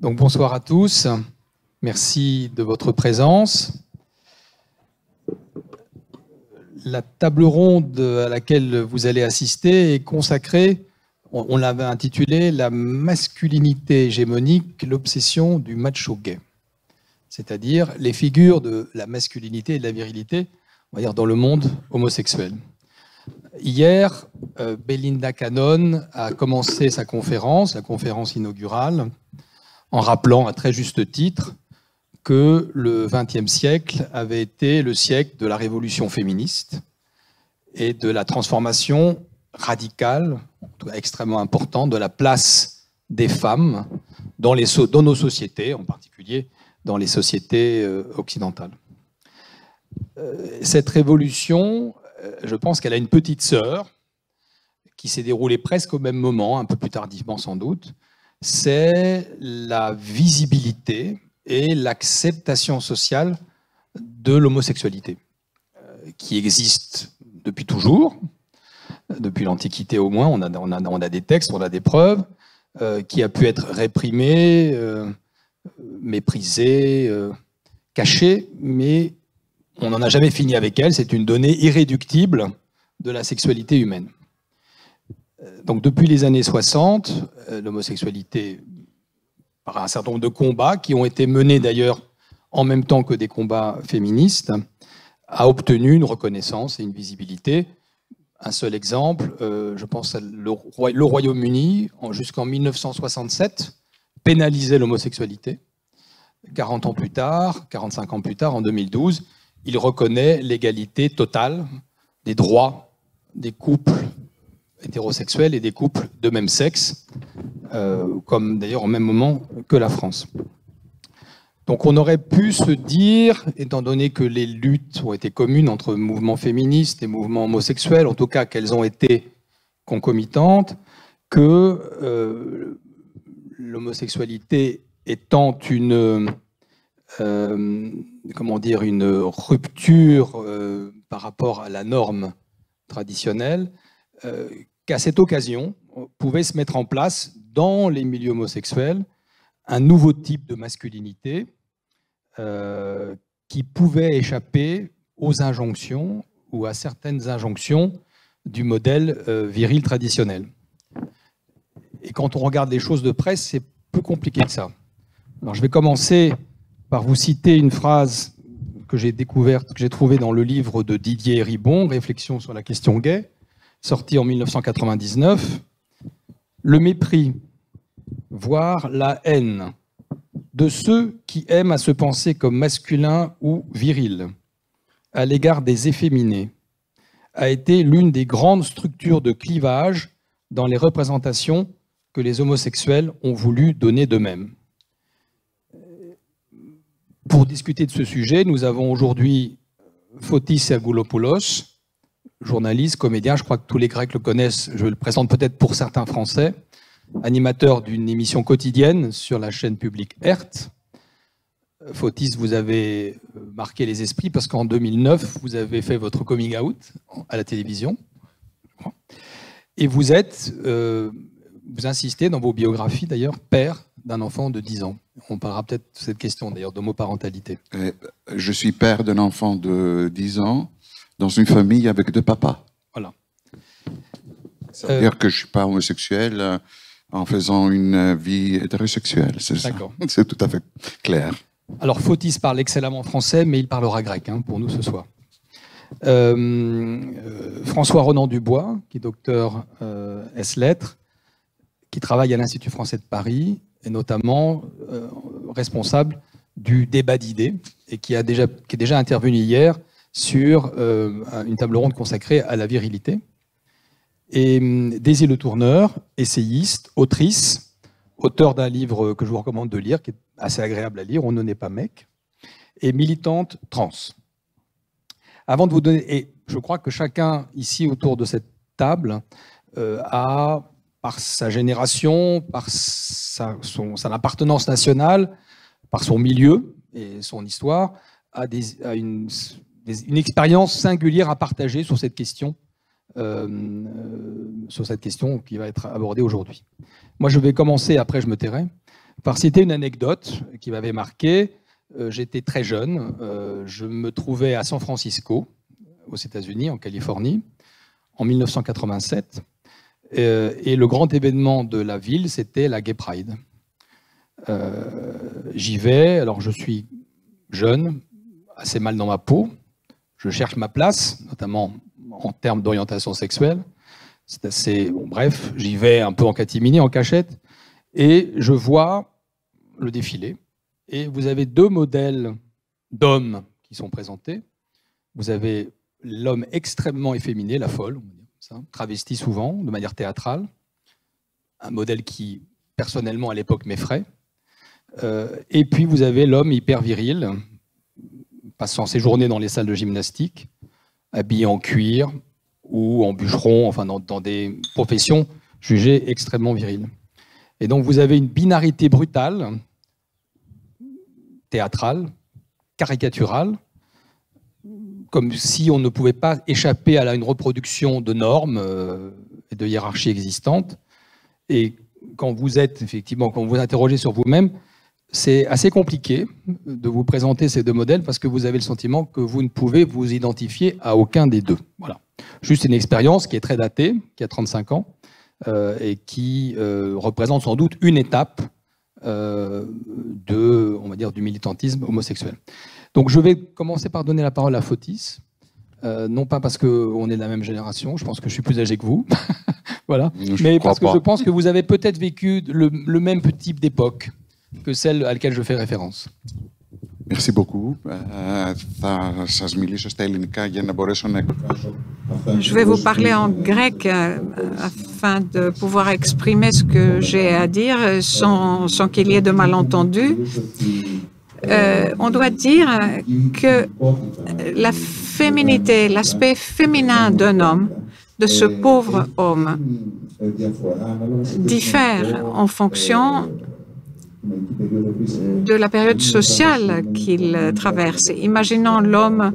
Donc bonsoir à tous, merci de votre présence. La table ronde à laquelle vous allez assister est consacrée, on l'avait intitulée « La masculinité hégémonique, l'obsession du macho gay », c'est-à-dire les figures de la masculinité et de la virilité, on va dire, dans le monde homosexuel. Hier, Belinda Cannon a commencé sa conférence, la conférence inaugurale, en rappelant à très juste titre que le XXe siècle avait été le siècle de la révolution féministe et de la transformation radicale, extrêmement importante, de la place des femmes dans nos sociétés, en particulier dans les sociétés occidentales. Cette révolution, je pense qu'elle a une petite sœur qui s'est déroulée presque au même moment, un peu plus tardivement sans doute, c'est la visibilité et l'acceptation sociale de l'homosexualité, qui existe depuis toujours, depuis l'Antiquité au moins, on a des textes, on a des preuves, qui a pu être réprimée, méprisée, cachée, mais on n'en a jamais fini avec elle, c'est une donnée irréductible de la sexualité humaine. Donc depuis les années 60, l'homosexualité, par un certain nombre de combats qui ont été menés d'ailleurs en même temps que des combats féministes, a obtenu une reconnaissance et une visibilité. Un seul exemple, je pense le Royaume-Uni, jusqu'en 1967, pénalisait l'homosexualité. 40 ans plus tard, 45 ans plus tard, en 2012, il reconnaît l'égalité totale des droits des couples hétérosexuels et des couples de même sexe, comme d'ailleurs au même moment que la France. Donc on aurait pu se dire, étant donné que les luttes ont été communes entre mouvements féministes et mouvements homosexuels, en tout cas qu'elles ont été concomitantes, que l'homosexualité étant une rupture par rapport à la norme traditionnelle, qu'à cette occasion, pouvait se mettre en place dans les milieux homosexuels un nouveau type de masculinité qui pouvait échapper aux injonctions ou à certaines injonctions du modèle viril traditionnel. Et quand on regarde les choses de près, c'est plus compliqué que ça. Alors, je vais commencer par vous citer une phrase que j'ai découverte, que j'ai trouvée dans le livre de Didier Ribon, Réflexions sur la question gay, sorti en 1999. Le mépris, voire la haine de ceux qui aiment à se penser comme masculins ou virils à l'égard des efféminés a été l'une des grandes structures de clivage dans les représentations que les homosexuels ont voulu donner d'eux-mêmes. Pour discuter de ce sujet, nous avons aujourd'hui Fotis Agulopoulos, journaliste, comédien, je crois que tous les Grecs le connaissent, je le présente peut-être pour certains Français, animateur d'une émission quotidienne sur la chaîne publique ERT. Fotis, vous avez marqué les esprits parce qu'en 2009, vous avez fait votre coming out à la télévision. Et vous insistez dans vos biographies d'ailleurs, père d'un enfant de 10 ans. On parlera peut-être de cette question d'ailleurs, d'homoparentalité. Je suis père d'un enfant de 10 ans dans une famille avec 2 papas. Voilà. Ça veut dire que je ne suis pas homosexuel en faisant une vie hétérosexuelle, c'est ça. C'est tout à fait clair. Alors Fotis parle excellemment français, mais il parlera grec pour nous ce soir. François Ronan Dubois, qui est docteur S-Lettres, qui travaille à l'Institut français de Paris, et notamment responsable du débat d'idées, et qui est déjà intervenu hier sur une table ronde consacrée à la virilité. Et Daisy Le Tourneur, essayiste, autrice, auteur d'un livre que je vous recommande de lire, qui est assez agréable à lire, On ne naît pas mec, et militante trans. Avant de vous donner, et je crois que chacun ici autour de cette table a, par sa génération, par son appartenance nationale, par son milieu et son histoire, a une expérience singulière à partager sur cette question qui va être abordée aujourd'hui. Moi, je vais commencer, après je me tairai, Par citer une anecdote qui m'avait marqué, j'étais très jeune, je me trouvais à San Francisco, aux États-Unis, en Californie, en 1987, et le grand événement de la ville, c'était la Gay Pride. J'y vais, alors je suis jeune, assez mal dans ma peau, je cherche ma place, notamment en termes d'orientation sexuelle. C'est assez, bon, bref, j'y vais un peu en catimini, en cachette, et je vois le défilé. Et vous avez deux modèles d'hommes qui sont présentés. Vous avez l'homme extrêmement efféminé, la folle, on va dire ça, travesti souvent, de manière théâtrale. Un modèle qui, personnellement, à l'époque, m'effraie. Et puis, vous avez l'homme hyper viril, passant ses journées dans les salles de gymnastique, habillé en cuir ou en bûcheron, enfin dans des professions jugées extrêmement viriles. Et donc, vous avez une binarité brutale, théâtrale, caricaturale, comme si on ne pouvait pas échapper à une reproduction de normes et de hiérarchies existantes. Et quand vous êtes, effectivement, quand vous vous interrogez sur vous-même, c'est assez compliqué de vous présenter ces deux modèles parce que vous avez le sentiment que vous ne pouvez vous identifier à aucun des deux. Voilà. Juste une expérience qui est très datée, qui a 35 ans, et qui représente sans doute une étape on va dire, du militantisme homosexuel. Donc je vais commencer par donner la parole à Fotis, non pas parce qu'on est de la même génération, je pense que je suis plus âgé que vous, voilà, mais parce que je pense que vous avez peut-être vécu le même type d'époque que celle à laquelle je fais référence. Merci beaucoup. Je vais vous parler en grec afin de pouvoir exprimer ce que j'ai à dire sans qu'il y ait de malentendus. On doit dire que la féminité, l'aspect féminin d'un homme, de ce pauvre homme, diffère en fonction de la période sociale qu'il traverse. Imaginons l'homme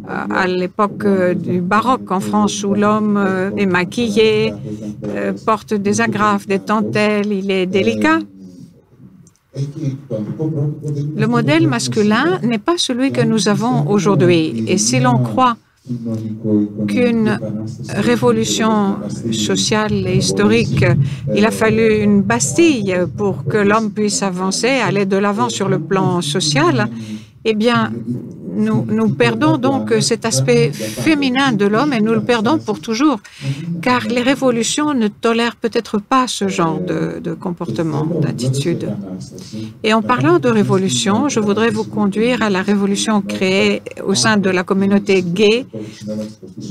à l'époque du baroque en France où l'homme est maquillé, porte des agrafes, des dentelles, il est délicat. Le modèle masculin n'est pas celui que nous avons aujourd'hui. Et si l'on croit qu'une révolution sociale et historique, il a fallu une Bastille pour que l'homme puisse avancer, aller de l'avant sur le plan social, eh bien, nous perdons donc cet aspect féminin de l'homme et nous le perdons pour toujours, car les révolutions ne tolèrent peut-être pas ce genre de comportement, d'attitude. Et en parlant de révolution, je voudrais vous conduire à la révolution créée au sein de la communauté gay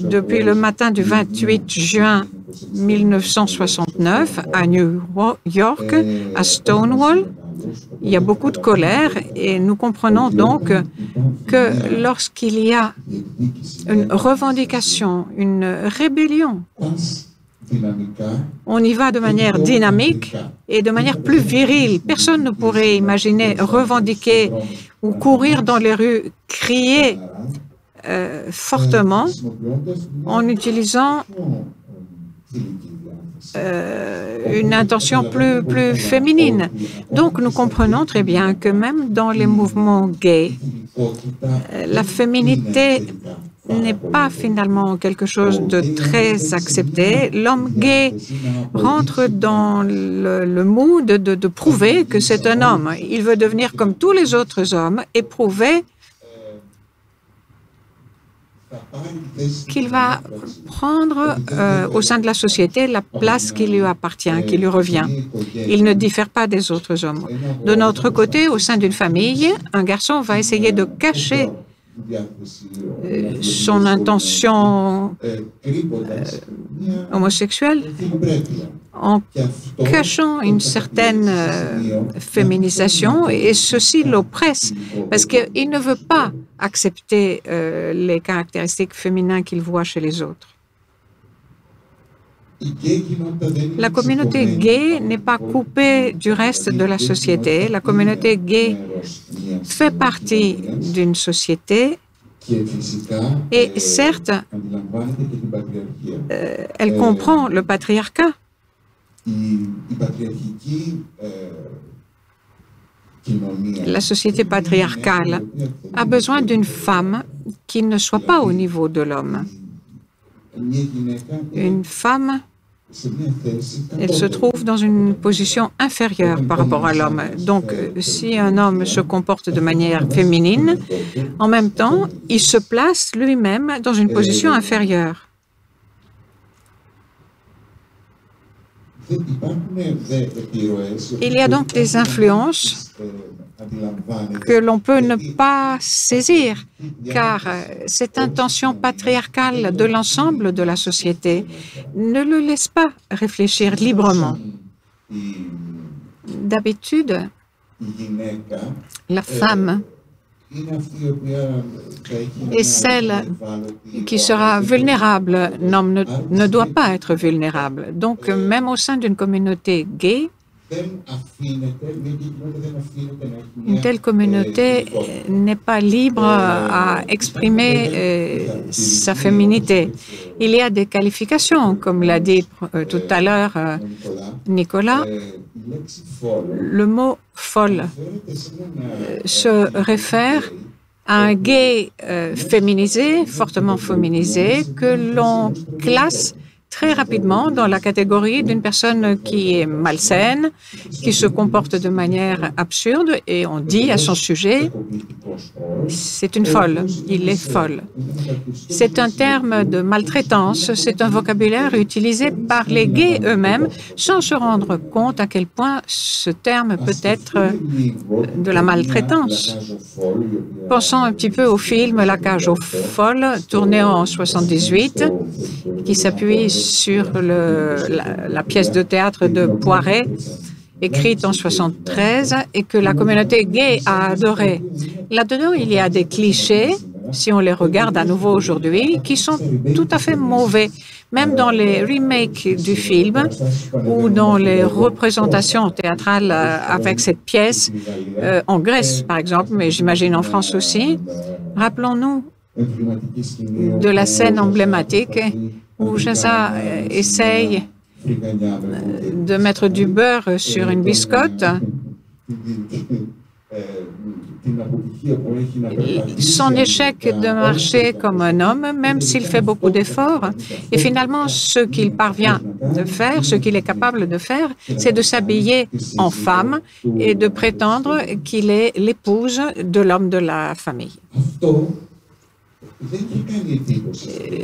depuis le matin du 28 juin 1969 à New York, à Stonewall. Il y a beaucoup de colère et nous comprenons donc que lorsqu'il y a une revendication, une rébellion, on y va de manière dynamique et de manière plus virile. Personne ne pourrait imaginer revendiquer ou courir dans les rues, crier fortement en utilisant une intention plus féminine. Donc, nous comprenons très bien que même dans les mouvements gays, la féminité n'est pas finalement quelque chose de très accepté. L'homme gay rentre dans le mood de prouver que c'est un homme. Il veut devenir comme tous les autres hommes et prouver qu'il va prendre au sein de la société la place qui lui appartient, qui lui revient. Il ne diffère pas des autres hommes. De notre côté, au sein d'une famille, un garçon va essayer de cacher son intention homosexuelle en cachant une certaine féminisation, et ceci l'oppresse parce qu'il ne veut pas accepter les caractéristiques féminines qu'il voit chez les autres. La communauté gay n'est pas coupée du reste de la société. La communauté gay fait partie d'une société et certes, elle comprend le patriarcat. La société patriarcale a besoin d'une femme qui ne soit pas au niveau de l'homme. Une femme, elle se trouve dans une position inférieure par rapport à l'homme. Donc, si un homme se comporte de manière féminine, en même temps, il se place lui-même dans une position inférieure. Il y a donc des influences que l'on peut ne pas saisir, car cette intention patriarcale de l'ensemble de la société ne le laisse pas réfléchir librement. D'habitude, la femme est celle qui sera vulnérable. L'homme ne doit pas être vulnérable. Donc, même au sein d'une communauté gay, une telle communauté n'est pas libre à exprimer sa féminité. Il y a des qualifications, comme l'a dit tout à l'heure Nicolas. Le mot « folle » se réfère à un gay féminisé, fortement féminisé, que l'on classe très rapidement dans la catégorie d'une personne qui est malsaine, qui se comporte de manière absurde, et on dit à son sujet, c'est une folle, il est folle. C'est un terme de maltraitance, c'est un vocabulaire utilisé par les gays eux-mêmes sans se rendre compte à quel point ce terme peut être de la maltraitance. Pensons un petit peu au film La cage aux folles, tourné en 1978, qui s'appuie sur la pièce de théâtre de Poiret, écrite en 1973, et que la communauté gay a adoré. Là-dedans, il y a des clichés, si on les regarde à nouveau aujourd'hui, qui sont tout à fait mauvais. Même dans les remakes du film ou dans les représentations théâtrales avec cette pièce, en Grèce par exemple, mais j'imagine en France aussi, rappelons-nous de la scène emblématique où Jaza essaye de mettre du beurre sur une biscotte. Son échec de marcher comme un homme, même s'il fait beaucoup d'efforts, et finalement ce qu'il parvient de faire, ce qu'il est capable de faire, c'est de s'habiller en femme et de prétendre qu'il est l'épouse de l'homme de la famille.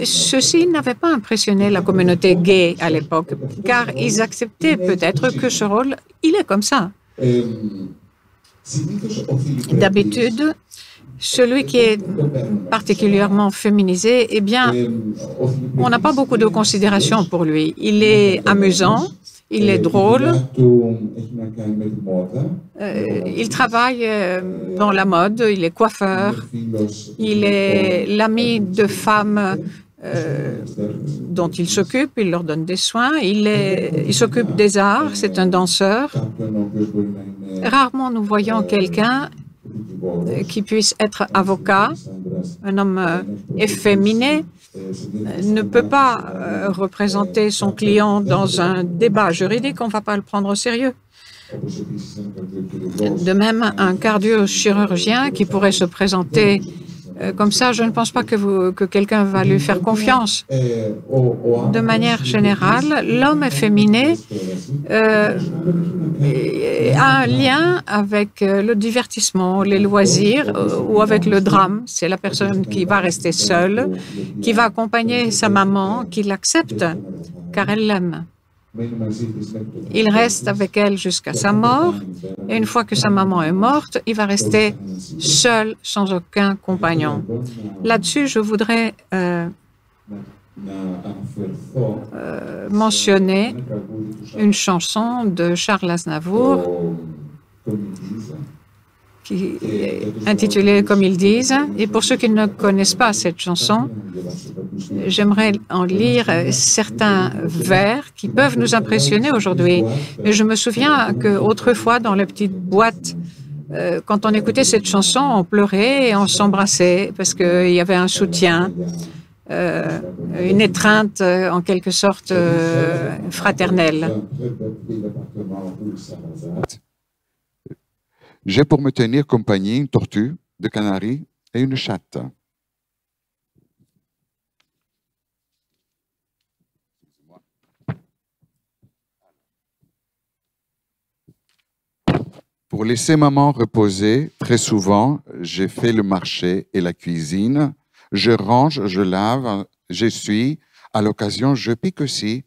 Ceci n'avait pas impressionné la communauté gay à l'époque, car ils acceptaient peut-être que ce rôle, il est comme ça. D'habitude, celui qui est particulièrement féminisé, eh bien, on n'a pas beaucoup de considération pour lui. Il est amusant, il est drôle, il travaille dans la mode, il est coiffeur, il est l'ami de femmes dont il s'occupe, il leur donne des soins, il s'occupe des arts, c'est un danseur. Rarement nous voyons quelqu'un qui puisse être avocat, un homme efféminé ne peut pas représenter son client dans un débat juridique, on ne va pas le prendre au sérieux. De même, un cardio-chirurgien qui pourrait se présenter comme ça, je ne pense pas que quelqu'un va lui faire confiance. De manière générale, l'homme efféminé a un lien avec le divertissement, les loisirs ou avec le drame. C'est la personne qui va rester seule, qui va accompagner sa maman, qui l'accepte car elle l'aime. Il reste avec elle jusqu'à sa mort, et une fois que sa maman est morte, il va rester seul, sans aucun compagnon. Là-dessus, je voudrais mentionner une chanson de Charles Aznavour qui est intitulée « Comme ils disent ». Et pour ceux qui ne connaissent pas cette chanson, j'aimerais en lire certains vers qui peuvent nous impressionner aujourd'hui. Mais je me souviens qu'autrefois, dans les petites boîtes, quand on écoutait cette chanson, on pleurait et on s'embrassait parce qu'il y avait un soutien, une étreinte en quelque sorte fraternelle. J'ai pour me tenir compagnie une tortue, deux canaris et une chatte. Pour laisser maman reposer, très souvent, j'ai fait le marché et la cuisine. Je range, je lave, j'essuie. À l'occasion, je pique aussi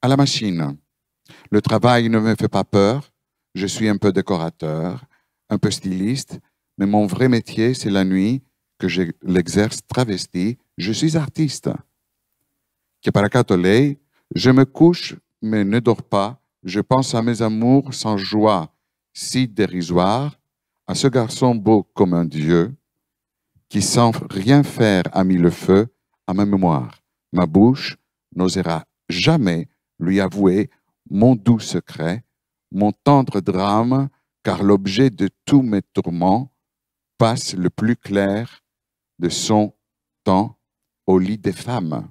à la machine. Le travail ne me fait pas peur. Je suis un peu décorateur, un peu styliste, mais mon vrai métier, c'est la nuit que je l'exerce travesti. Je suis artiste. Que paracato lei, je me couche, mais ne dors pas. Je pense à mes amours sans joie, si dérisoire, à ce garçon beau comme un dieu, qui sans rien faire a mis le feu à ma mémoire. Ma bouche n'osera jamais lui avouer mon doux secret, mon tendre drame, car l'objet de tous mes tourments passe le plus clair de son temps au lit des femmes.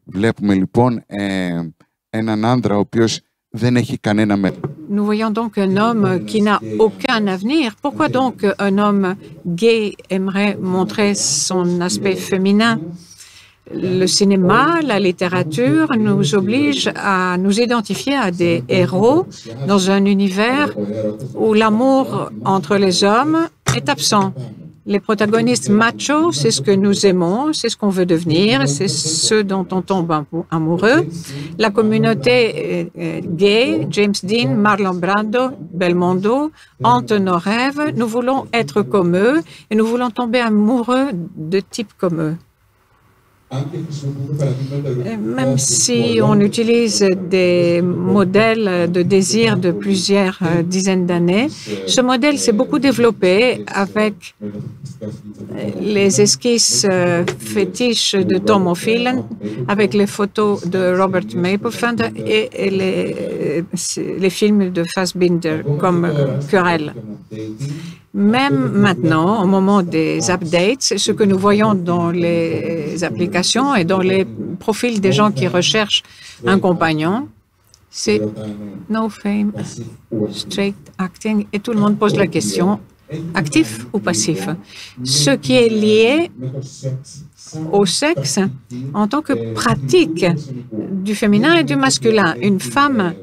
Βλέπουμε λοιπόν έναν άντρα ο οποίος δεν έχει κανένα μέλλον. Nous voyons donc un homme qui n'a aucun avenir. Pourquoi donc un homme gay aimerait montrer son aspect féminin? Le cinéma, la littérature nous obligent à nous identifier à des héros dans un univers où l'amour entre les hommes est absent. Les protagonistes machos, c'est ce que nous aimons, c'est ce qu'on veut devenir, c'est ceux dont on tombe amoureux. La communauté gay, James Dean, Marlon Brando, Belmondo, hante nos rêves. Nous voulons être comme eux et nous voulons tomber amoureux de types comme eux. Même si on utilise des modèles de désir de plusieurs dizaines d'années, ce modèle s'est beaucoup développé avec les esquisses fétiches de Tom O'Phelan, avec les photos de Robert Mapplethorpe et les films de Fassbinder comme Querelle. Même maintenant, au moment des updates, ce que nous voyons dans les applications et dans les profils des gens qui recherchent un compagnon, c'est no fame, straight acting, et tout le monde pose la question, actif ou passif? Ce qui est lié au sexe en tant que pratique du féminin et du masculin. Une femme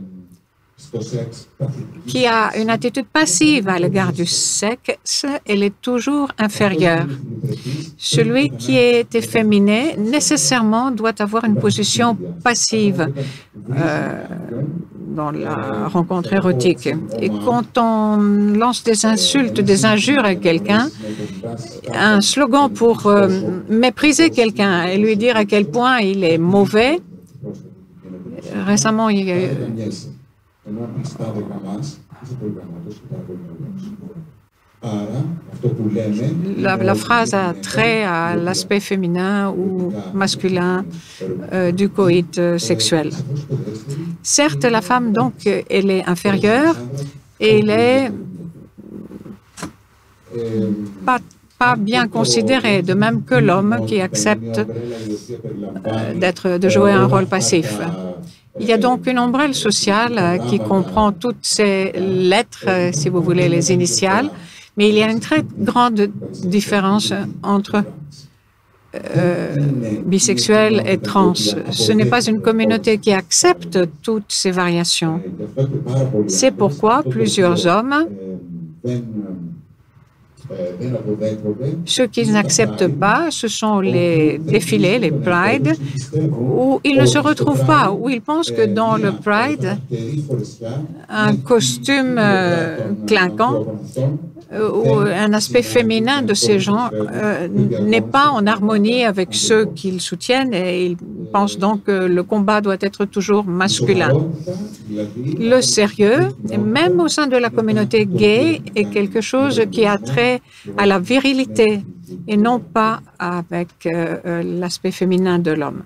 qui a une attitude passive à l'égard du sexe, elle est toujours inférieure. Celui qui est efféminé, nécessairement, doit avoir une position passive dans la rencontre érotique. Et quand on lance des insultes, des injures à quelqu'un, un slogan pour mépriser quelqu'un et lui dire à quel point il est mauvais, récemment, il y a eu la phrase a trait à l'aspect féminin ou masculin du coït sexuel. Certes, la femme, donc, elle est inférieure et elle est pas bien considérée, de même que l'homme qui accepte de jouer un rôle passif. Il y a donc une ombrelle sociale qui comprend toutes ces lettres, si vous voulez, les initiales, mais il y a une très grande différence entre bisexuels et trans. Ce n'est pas une communauté qui accepte toutes ces variations. C'est pourquoi plusieurs hommes, ceux qu'ils n'acceptent pas, ce sont les défilés, les prides, où ils ne se retrouvent pas, où ils pensent que dans le pride, un costume clinquant ou un aspect féminin de ces gens n'est pas en harmonie avec ceux qu'ils soutiennent et ils pensent donc que le combat doit être toujours masculin. Le sérieux, même au sein de la communauté gay, est quelque chose qui a trait à la virilité et non pas avec l'aspect féminin de l'homme.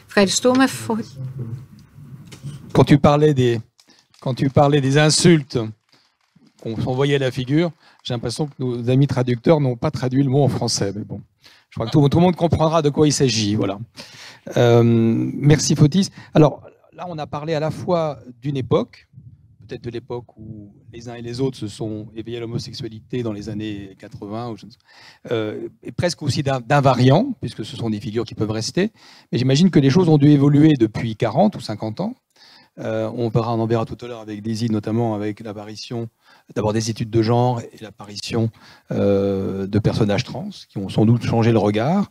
Fred Sturme. Quand tu parlais des insultes qu'on s'envoyait à la figure, j'ai l'impression que nos amis traducteurs n'ont pas traduit le mot en français. Mais bon, je crois que tout le monde comprendra de quoi il s'agit. Voilà. Merci Fotis. Alors là, on a parlé à la fois d'une époque, peut-être de l'époque où les uns et les autres se sont éveillés à l'homosexualité dans les années 80, et presque aussi d'invariants, puisque ce sont des figures qui peuvent rester. Mais j'imagine que les choses ont dû évoluer depuis 40 ou 50 ans. On en verra tout à l'heure avec Daisy, notamment avec l'apparition d'abord des études de genre et l'apparition de personnages trans qui ont sans doute changé le regard.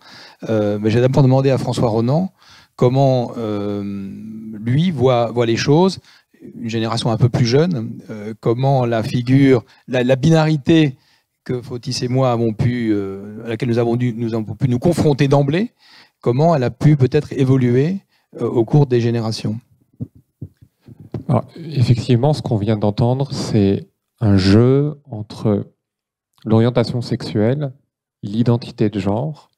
Mais j'ai d'abord demandé à François Ronan comment lui voit les choses, une génération un peu plus jeune, comment la figure, la binarité que Fotis et moi avons pu, à laquelle nous avons pu nous confronter d'emblée, comment elle a pu peut-être évoluer au cours des générations. Alors, effectivement, ce qu'on vient d'entendre, c'est un jeu entre l'orientation sexuelle, l'identité de genre,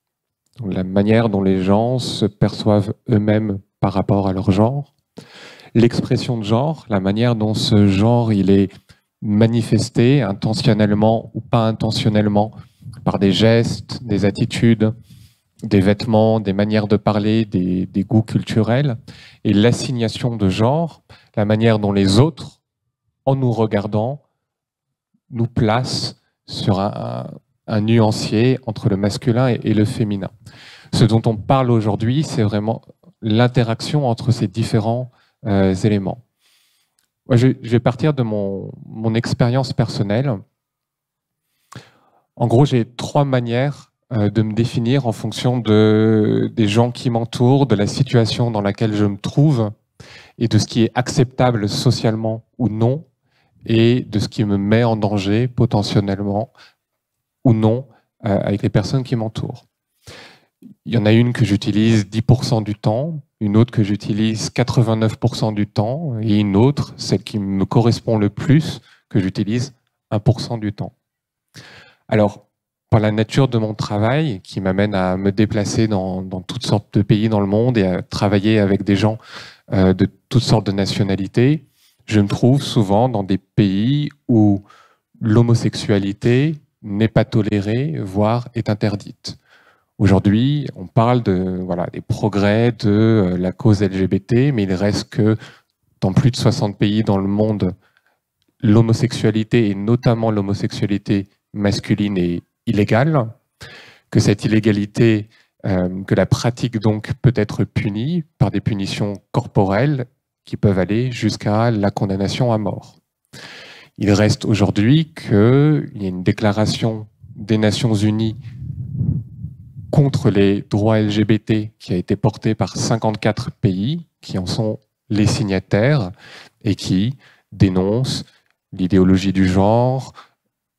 donc la manière dont les gens se perçoivent eux-mêmes par rapport à leur genre, l'expression de genre, la manière dont ce genre il est manifesté intentionnellement ou pas intentionnellement par des gestes, des attitudes, des vêtements, des manières de parler, des goûts culturels, et l'assignation de genre, la manière dont les autres, en nous regardant, nous placent sur un nuancier entre le masculin et le féminin. Ce dont on parle aujourd'hui, c'est vraiment l'interaction entre ces différents éléments. Moi, je vais partir de mon expérience personnelle. En gros, j'ai 3 manières de me définir en fonction des gens qui m'entourent, de la situation dans laquelle je me trouve et de ce qui est acceptable socialement ou non et de ce qui me met en danger potentiellement ou non avec les personnes qui m'entourent. Il y en a une que j'utilise 10% du temps, une autre que j'utilise 89% du temps et une autre, celle qui me correspond le plus, que j'utilise 1% du temps. Alors, par la nature de mon travail, qui m'amène à me déplacer dans toutes sortes de pays dans le monde et à travailler avec des gens de toutes sortes de nationalités, je me trouve souvent dans des pays où l'homosexualité n'est pas tolérée, voire est interdite. Aujourd'hui, on parle des progrès de la cause LGBT, mais il reste que dans plus de 60 pays dans le monde, l'homosexualité, et notamment l'homosexualité masculine, est illégale, que cette illégalité, que la pratique donc peut être punie par des punitions corporelles qui peuvent aller jusqu'à la condamnation à mort. Il reste aujourd'hui qu'il y a une déclaration des Nations Unies contre les droits LGBT qui a été portée par 54 pays qui en sont les signataires et qui dénoncent l'idéologie du genre,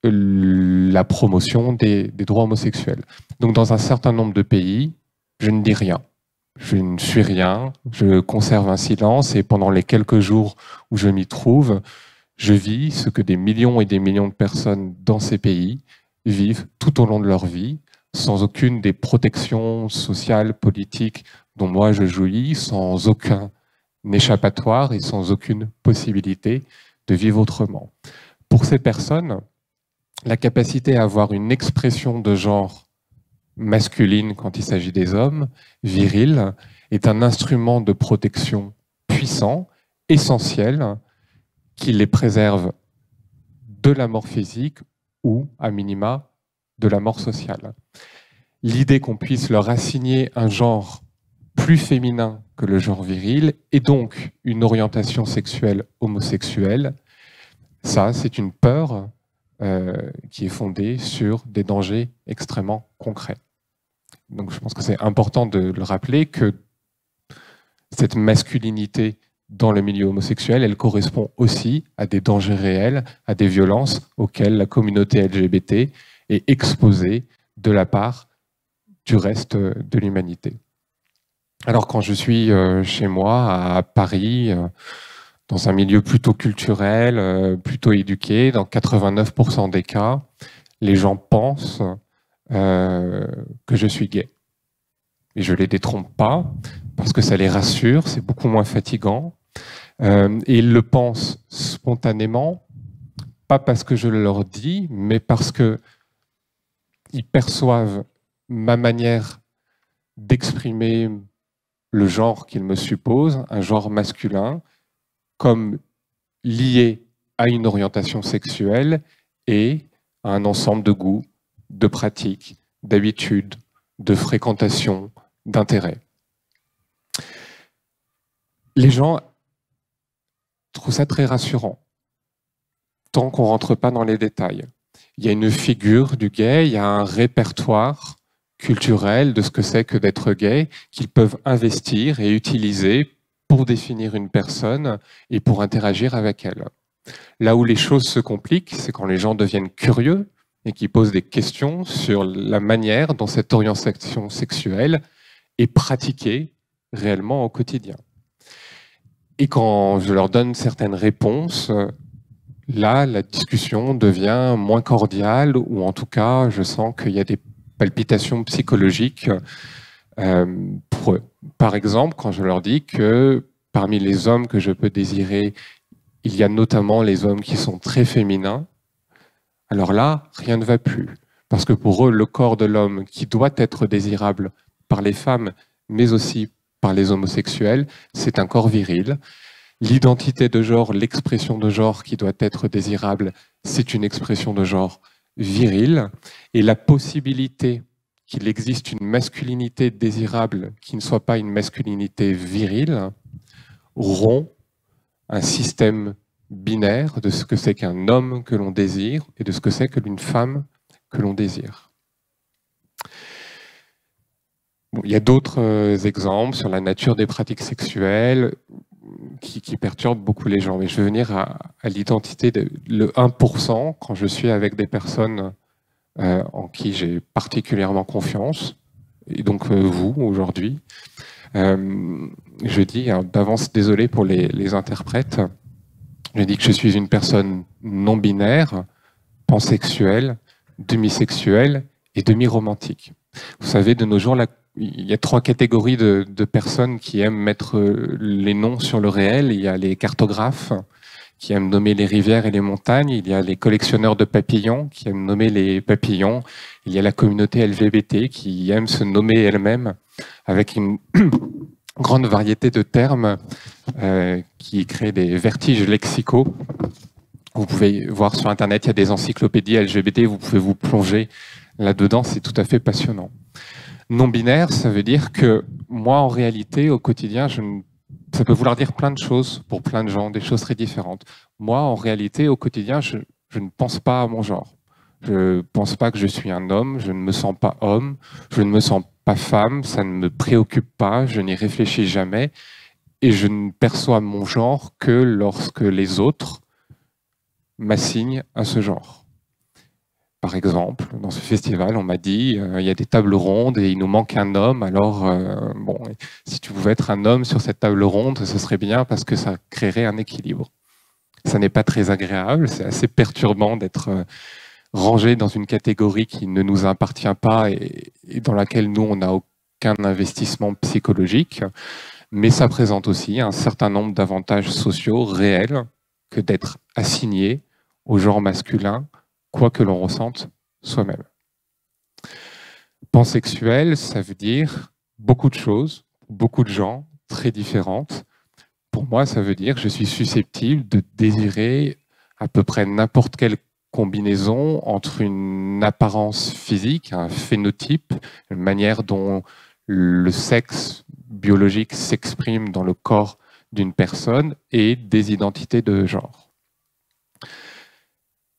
la promotion des droits homosexuels. Donc dans un certain nombre de pays, je ne dis rien. Je ne suis rien, je conserve un silence et pendant les quelques jours où je m'y trouve, je vis ce que des millions et des millions de personnes dans ces pays vivent tout au long de leur vie, sans aucune des protections sociales, politiques dont moi je jouis, sans aucun échappatoire et sans aucune possibilité de vivre autrement. Pour ces personnes, la capacité à avoir une expression de genre masculine quand il s'agit des hommes, viril, est un instrument de protection puissant, essentiel, qui les préserve de la mort physique ou, à minima, de la mort sociale. L'idée qu'on puisse leur assigner un genre plus féminin que le genre viril et donc une orientation sexuelle homosexuelle, ça, c'est une peur qui est fondée sur des dangers extrêmement concrets. Donc je pense que c'est important de le rappeler que cette masculinité dans le milieu homosexuel, elle correspond aussi à des dangers réels, à des violences auxquelles la communauté LGBT est exposée de la part du reste de l'humanité. Alors quand je suis chez moi à Paris, dans un milieu plutôt culturel, plutôt éduqué, dans 89% des cas, les gens pensent que je suis gay. Et je ne les détrompe pas, parce que ça les rassure, c'est beaucoup moins fatigant. Et ils le pensent spontanément, pas parce que je le leur dis, mais parce qu'ils perçoivent ma manière d'exprimer le genre qu'ils me supposent, un genre masculin, comme lié à une orientation sexuelle et à un ensemble de goûts, de pratiques, d'habitudes, de fréquentation, d'intérêts. Les gens trouvent ça très rassurant, tant qu'on ne rentre pas dans les détails. Il y a une figure du gay, il y a un répertoire culturel de ce que c'est que d'être gay qu'ils peuvent investir et utiliser pour définir une personne et pour interagir avec elle. Là où les choses se compliquent, c'est quand les gens deviennent curieux et qui posent des questions sur la manière dont cette orientation sexuelle est pratiquée réellement au quotidien. Et quand je leur donne certaines réponses, là, la discussion devient moins cordiale, ou en tout cas, je sens qu'il y a des palpitations psychologiques pour eux. Par exemple, quand je leur dis que parmi les hommes que je peux désirer, il y a notamment les hommes qui sont très féminins, alors là, rien ne va plus. Parce que pour eux, le corps de l'homme, qui doit être désirable par les femmes, mais aussi par les homosexuels, c'est un corps viril. L'identité de genre, l'expression de genre qui doit être désirable, c'est une expression de genre viril. Et la possibilité qu'il existe une masculinité désirable qui ne soit pas une masculinité virile rompt un système binaire de ce que c'est qu'un homme que l'on désire et de ce que c'est qu'une femme que l'on désire. Bon, il y a d'autres exemples sur la nature des pratiques sexuelles qui perturbent beaucoup les gens. Mais je vais venir à l'identité, le 1%, quand je suis avec des personnes en qui j'ai particulièrement confiance, et donc vous, aujourd'hui. Je dis d'avance, désolé pour les interprètes, je dis que je suis une personne non-binaire, pansexuelle, demisexuelle et demi-romantique. Vous savez, de nos jours, il y a 3 catégories de personnes qui aiment mettre les noms sur le réel. Il y a les cartographes qui aiment nommer les rivières et les montagnes. Il y a les collectionneurs de papillons qui aiment nommer les papillons. Il y a la communauté LGBT qui aime se nommer elle-même avec une grande variété de termes qui créent des vertiges lexicaux. Vous pouvez voir sur Internet, il y a des encyclopédies LGBT, vous pouvez vous plonger là-dedans, c'est tout à fait passionnant. Non-binaire, ça veut dire que moi, en réalité, au quotidien, ça peut vouloir dire plein de choses pour plein de gens, des choses très différentes. Moi, en réalité, au quotidien, je ne pense pas à mon genre. Je ne pense pas que je suis un homme, je ne me sens pas homme, je ne me sens pas femme, ça ne me préoccupe pas, je n'y réfléchis jamais, et je ne perçois mon genre que lorsque les autres m'assignent à ce genre. Par exemple, dans ce festival, on m'a dit il y a des tables rondes et il nous manque un homme, alors bon, si tu pouvais être un homme sur cette table ronde, ce serait bien parce que ça créerait un équilibre. Ça n'est pas très agréable, c'est assez perturbant d'être rangé dans une catégorie qui ne nous appartient pas et dans laquelle nous, on n'a aucun investissement psychologique, mais ça présente aussi un certain nombre d'avantages sociaux réels que d'être assigné au genre masculin, quoi que l'on ressente soi-même. Pansexuel, ça veut dire beaucoup de choses, beaucoup de gens, très différentes. Pour moi, ça veut dire que je suis susceptible de désirer à peu près n'importe quelle combinaison entre une apparence physique, un phénotype, une manière dont le sexe biologique s'exprime dans le corps d'une personne et des identités de genre.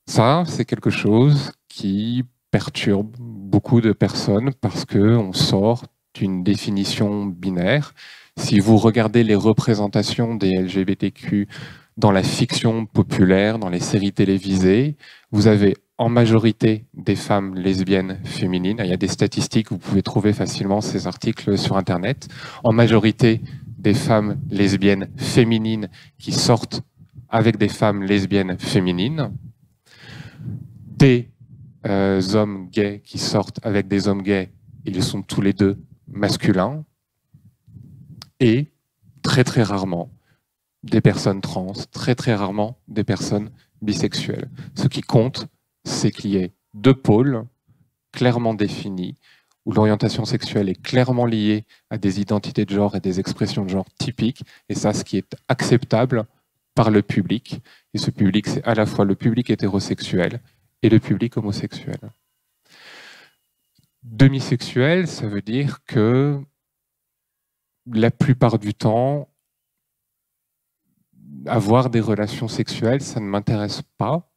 Ça, c'est quelque chose qui perturbe beaucoup de personnes parce qu'on sort d'une définition binaire. Si vous regardez les représentations des LGBTQ dans la fiction populaire, dans les séries télévisées, vous avez en majorité des femmes lesbiennes féminines. Il y a des statistiques, vous pouvez trouver facilement ces articles sur Internet. En majorité des femmes lesbiennes féminines qui sortent avec des femmes lesbiennes féminines. Des hommes gays qui sortent avec des hommes gays, ils sont tous les deux masculins. Et très très rarement des personnes trans, très très rarement des personnes bisexuelles. Ce qui compte, c'est qu'il y ait 2 pôles clairement définis, où l'orientation sexuelle est clairement liée à des identités de genre et des expressions de genre typiques, et ça, ce qui est acceptable par le public. Et ce public, c'est à la fois le public hétérosexuel et le public homosexuel. Demisexuel, ça veut dire que la plupart du temps, avoir des relations sexuelles, ça ne m'intéresse pas.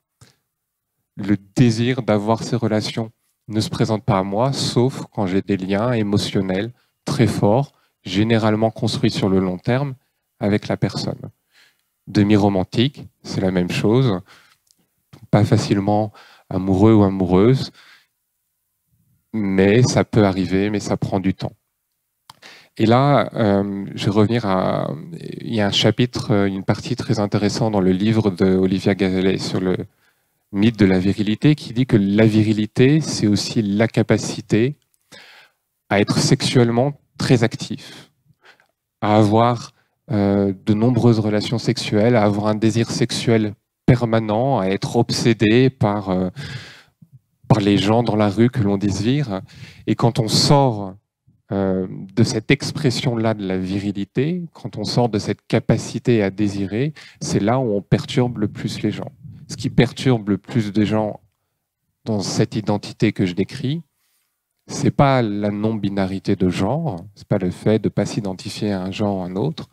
Le désir d'avoir ces relations ne se présente pas à moi, sauf quand j'ai des liens émotionnels très forts, généralement construits sur le long terme, avec la personne. Demi-romantique, c'est la même chose. Pas facilement amoureux ou amoureuse, mais ça peut arriver, mais ça prend du temps. Et là, je vais revenir à... Il y a un chapitre, une partie très intéressante dans le livre d'Olivia Gazelet sur le mythe de la virilité, qui dit que la virilité, c'est aussi la capacité à être sexuellement très actif, à avoir de nombreuses relations sexuelles, à avoir un désir sexuel permanent, à être obsédé par les gens dans la rue que l'on désire. Et quand on sort de cette expression-là de la virilité, quand on sort de cette capacité à désirer, c'est là où on perturbe le plus les gens. Ce qui perturbe le plus de gens dans cette identité que je décris, c'est pas la non-binarité de genre, c'est pas le fait de ne pas s'identifier à un genre ou à un autre,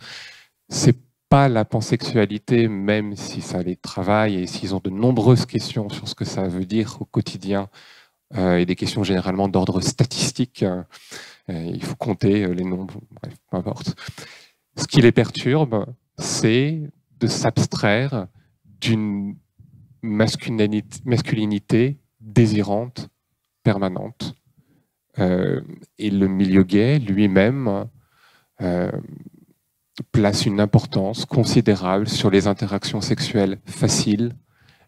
c'est pas la pansexualité, même si ça les travaille et s'ils ont de nombreuses questions sur ce que ça veut dire au quotidien, et des questions généralement d'ordre statistique, il faut compter les nombres, bref, peu importe. Ce qui les perturbe, c'est de s'abstraire d'une masculinité désirante, permanente. Et le milieu gay lui-même place une importance considérable sur les interactions sexuelles faciles,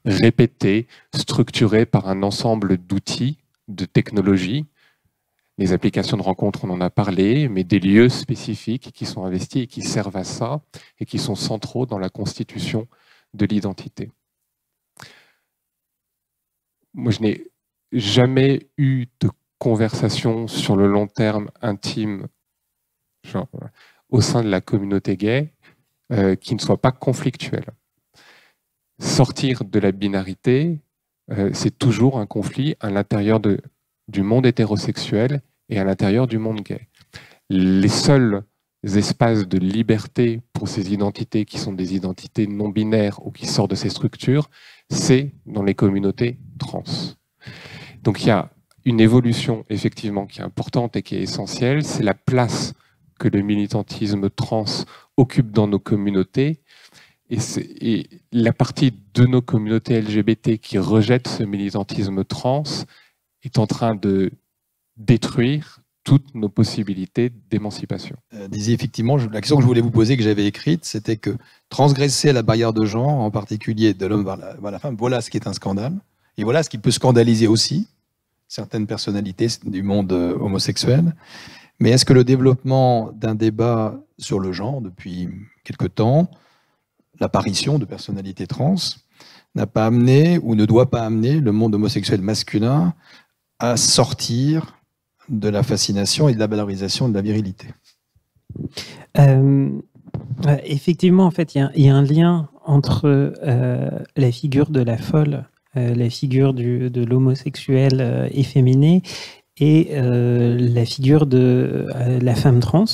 répétées, structurées par un ensemble d'outils, de technologies. Les applications de rencontres, on en a parlé, mais des lieux spécifiques qui sont investis et qui servent à ça et qui sont centraux dans la constitution de l'identité. Moi, je n'ai jamais eu de conversation sur le long terme intime genre, au sein de la communauté gay qui ne soit pas conflictuelle. Sortir de la binarité, c'est toujours un conflit à l'intérieur du monde hétérosexuel et à l'intérieur du monde gay. Les seuls espaces de liberté pour ces identités qui sont des identités non binaires ou qui sortent de ces structures, c'est dans les communautés trans. Donc il y a une évolution effectivement qui est importante et qui est essentielle, c'est la place que le militantisme trans occupe dans nos communautés et la partie de nos communautés LGBT qui rejette ce militantisme trans est en train de détruire toutes nos possibilités d'émancipation. Disiez effectivement, la question que je voulais vous poser, que j'avais écrite, c'était que transgresser la barrière de genre, en particulier de l'homme vers la femme, voilà ce qui est un scandale. Et voilà ce qui peut scandaliser aussi certaines personnalités du monde homosexuel. Mais est-ce que le développement d'un débat sur le genre depuis quelque temps, l'apparition de personnalités trans, n'a pas amené ou ne doit pas amener le monde homosexuel masculin à sortir de la fascination et de la valorisation de la virilité? Effectivement, en fait, il y a un lien entre la figure de la folle, la figure de l'homosexuel efféminé et la figure de la femme trans.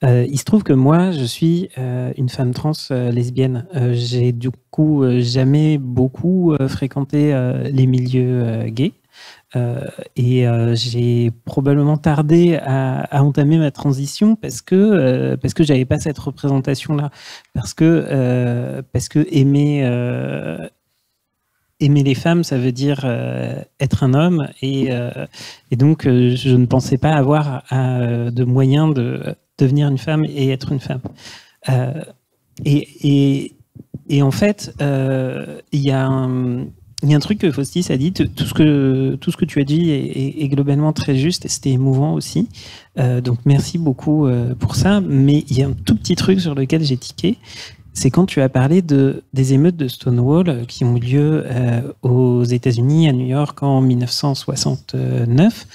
Il se trouve que moi, je suis une femme trans lesbienne. J'ai du coup jamais beaucoup fréquenté les milieux gays. Et j'ai probablement tardé à entamer ma transition parce que j'avais pas cette représentation là, parce que aimer les femmes, ça veut dire être un homme, et donc je ne pensais pas avoir de moyens de devenir une femme et être une femme. Et en fait, il y a un truc que Faustis a dit, tout ce que tu as dit est globalement très juste, et c'était émouvant aussi. Donc merci beaucoup pour ça. Mais il y a un tout petit truc sur lequel j'ai tiqué, c'est quand tu as parlé des émeutes de Stonewall qui ont eu lieu aux États-Unis, à New York, en 1969.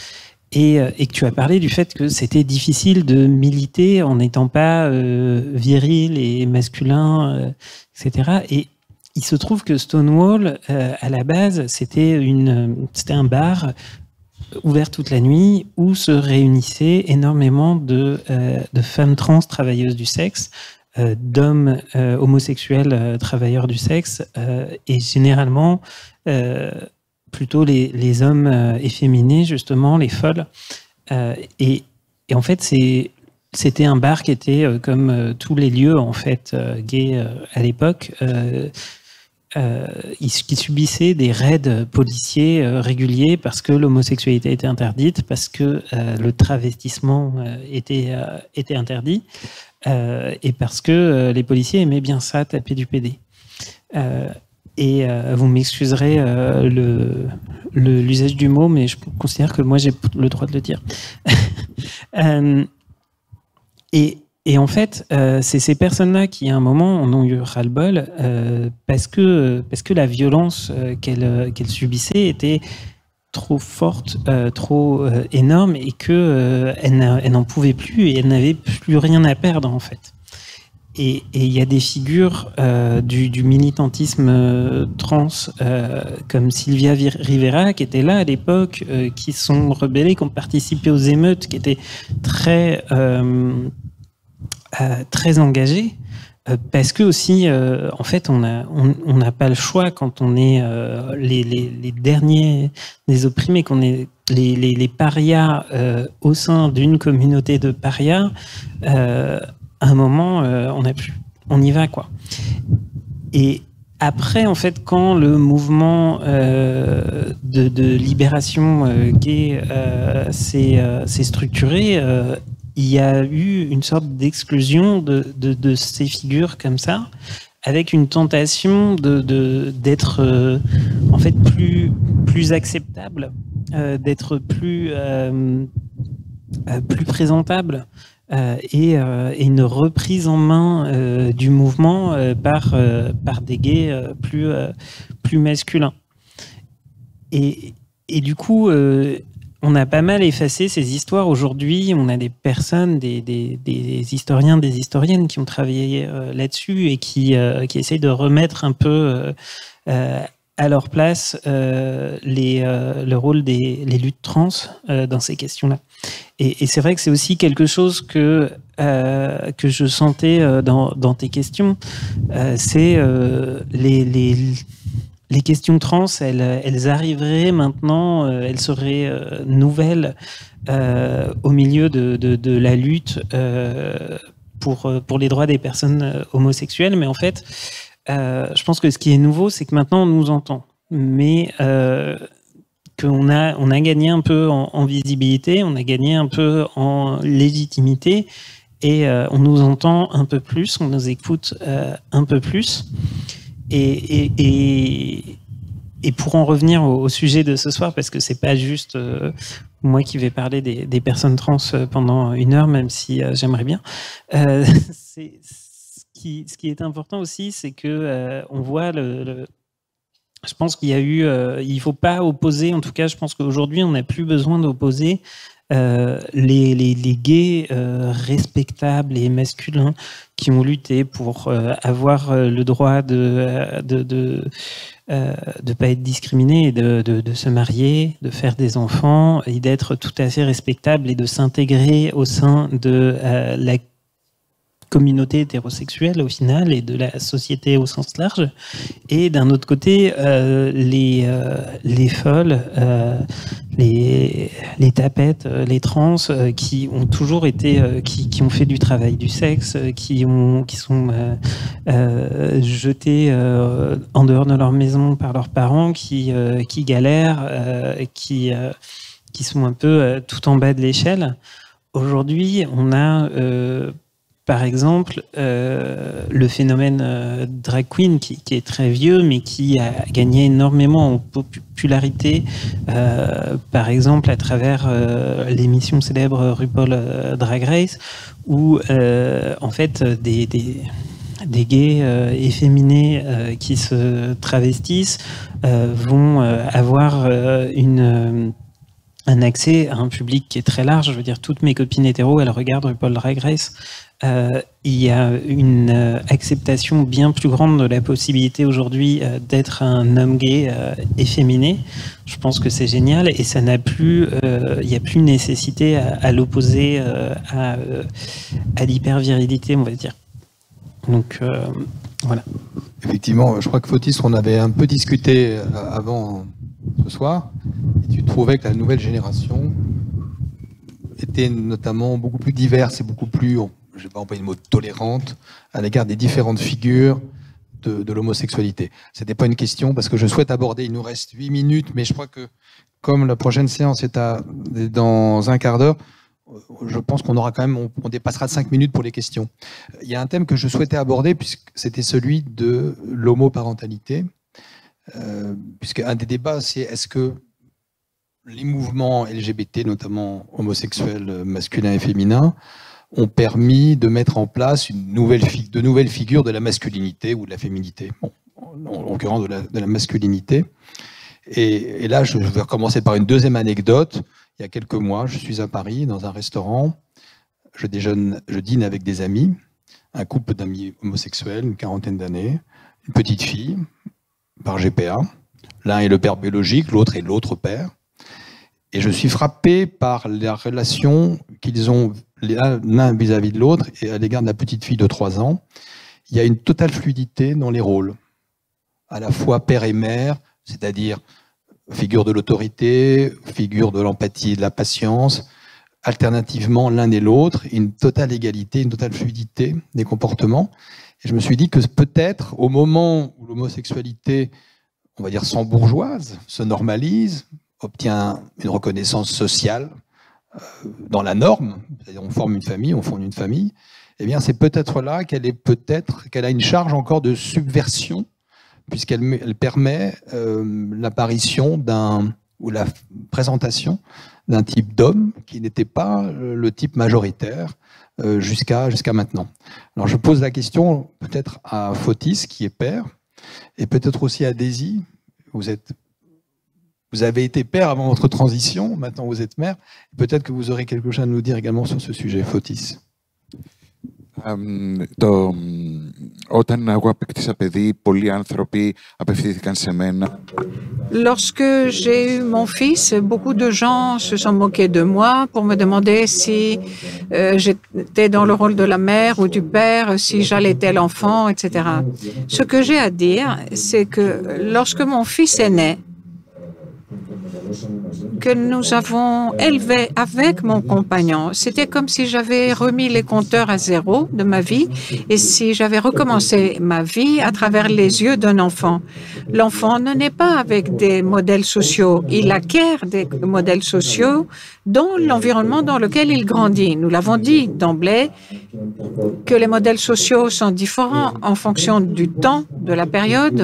et que tu as parlé du fait que c'était difficile de militer en n'étant pas viril et masculin, etc. Et il se trouve que Stonewall, à la base, c'était un bar ouvert toute la nuit où se réunissaient énormément de femmes trans travailleuses du sexe, d'hommes homosexuels travailleurs du sexe, et généralement plutôt les hommes efféminés, justement, les folles. Et en fait, c'était un bar qui était, comme tous les lieux en fait gays à l'époque, qui subissait des raids policiers réguliers parce que l'homosexualité était interdite, parce que le travestissement était interdit, et parce que les policiers aimaient bien ça, taper du PD. Et vous m'excuserez l'usage du mot, mais je considère que moi j'ai le droit de le dire. Et en fait, c'est ces personnes-là qui, à un moment, en ont eu ras-le-bol parce que la violence qu'elles subissaient était trop forte, trop énorme, et qu'elles n'en pouvaient plus et elles n'avaient plus rien à perdre, en fait. Et il y a des figures du militantisme trans comme Sylvia Rivera, qui était là à l'époque, qui sont rebellées, qui ont participé aux émeutes, qui étaient très engagées, parce que aussi, en fait, on n'a pas le choix quand on est les derniers des opprimés, qu'on est les parias au sein d'une communauté de parias. À un moment, on y va, quoi. Et après, en fait, quand le mouvement de libération gay s'est structuré, il y a eu une sorte d'exclusion de ces figures comme ça, avec une tentation d'être en fait plus acceptable, d'être plus présentable. Et une reprise en main du mouvement par des gays plus masculins. Et du coup, on a pas mal effacé ces histoires. Aujourd'hui, on a des personnes, des historiens, des historiennes qui ont travaillé là-dessus et qui essayent de remettre un peu à leur place le rôle les luttes trans dans ces questions-là. Et c'est vrai que c'est aussi quelque chose que je sentais dans tes questions. C'est les questions trans, elles arriveraient maintenant, elles seraient nouvelles au milieu de la lutte pour les droits des personnes homosexuelles. Mais en fait, je pense que ce qui est nouveau, c'est que maintenant on nous entend. Mais qu'on a gagné un peu en visibilité, on a gagné un peu en légitimité, et on nous entend un peu plus, on nous écoute un peu plus. Et pour en revenir au sujet de ce soir, parce que c'est pas juste moi qui vais parler des personnes trans pendant 1 heure, même si j'aimerais bien, ce qui est important aussi, c'est que on voit je pense qu'il y a eu, il faut pas opposer, en tout cas, je pense qu'aujourd'hui, on n'a plus besoin d'opposer les gays respectables et masculins qui ont lutté pour avoir le droit de pas être discriminés, et de se marier, de faire des enfants et d'être tout à fait respectables et de s'intégrer au sein de la communauté hétérosexuelle au final et de la société au sens large. Et d'un autre côté, les folles, les tapettes, les trans qui ont toujours été, qui ont fait du travail du sexe, qui sont jetés en dehors de leur maison par leurs parents, qui galèrent, qui sont un peu tout en bas de l'échelle. Aujourd'hui, on a par exemple, le phénomène drag queen, qui est très vieux, mais qui a gagné énormément en popularité, par exemple à travers l'émission célèbre RuPaul Drag Race, où en fait des gays efféminés qui se travestissent vont avoir un accès à un public qui est très large. Je veux dire, toutes mes copines hétéros, elles regardent RuPaul Drag Race. Il y a une acceptation bien plus grande de la possibilité aujourd'hui d'être un homme gay efféminé. Je pense que c'est génial et ça n'a plus, il n'y a plus nécessité à l'opposer à l'hypervirilité, on va dire. Donc voilà. Effectivement, je crois que Fotis, on avait un peu discuté avant ce soir, et tu trouvais que la nouvelle génération était notamment beaucoup plus diverse et beaucoup plus, je vais pas employer le mot tolérante, à l'égard des différentes figures de l'homosexualité. C'était pas une question, parce que je souhaite aborder, il nous reste 8 minutes, mais je crois que comme la prochaine séance est dans un quart d'heure, je pense qu'on aura quand même, on dépassera de 5 minutes pour les questions. Il y a un thème que je souhaitais aborder, puisque c'était celui de l'homoparentalité, puisque un des débats, c'est est-ce que les mouvements LGBT, notamment homosexuels masculins et féminins, ont permis de mettre en place de nouvelles figures de la masculinité ou de la féminité, bon, en l'occurrence de la masculinité. Et là, je vais recommencer par une deuxième anecdote. Il y a quelques mois, je suis à Paris, dans un restaurant. Je dîne avec des amis, un couple d'amis homosexuels, une quarantaine d'années, une petite fille, par GPA. L'un est le père biologique, l'autre est l'autre père. Et je suis frappé par la relation qu'ils ont l'un vis-à-vis de l'autre et à l'égard de la petite fille de 3 ans. Il y a une totale fluidité dans les rôles, à la fois père et mère, c'est-à-dire figure de l'autorité, figure de l'empathie et de la patience, alternativement l'un et l'autre, une totale égalité, une totale fluidité des comportements. Et je me suis dit que peut-être, au moment où l'homosexualité, on va dire sans bourgeoise, se normalise, obtient une reconnaissance sociale dans la norme, c'est-à-dire on forme une famille, on fonde une famille, eh bien c'est peut-être là qu'elle a une charge encore de subversion, puisqu'elle permet l'apparition ou la présentation d'un type d'homme qui n'était pas le type majoritaire jusqu'à maintenant. Alors je pose la question peut-être à Fotis, qui est père, et peut-être aussi à Daisy. Vous avez été père avant votre transition, maintenant vous êtes mère. Peut-être que vous aurez quelque chose à nous dire également sur ce sujet, Fotis. Όταν εγώ απέκτησα παιδί, πολλοί άνθρωποι απευθύνθηκαν σε μένα. Lorsque j'ai eu mon fils, beaucoup de gens se sont moqués de moi pour me demander si j'étais dans le rôle de la mère ou du père, si j'allaitais l'enfant, etc. Ce que j'ai à dire, c'est que lorsque mon fils est né, que nous avons élevé avec mon compagnon, c'était comme si j'avais remis les compteurs à zéro de ma vie et si j'avais recommencé ma vie à travers les yeux d'un enfant. L'enfant ne naît pas avec des modèles sociaux, il acquiert des modèles sociaux dans l'environnement dans lequel il grandit. Nous l'avons dit d'emblée que les modèles sociaux sont différents en fonction du temps, de la période.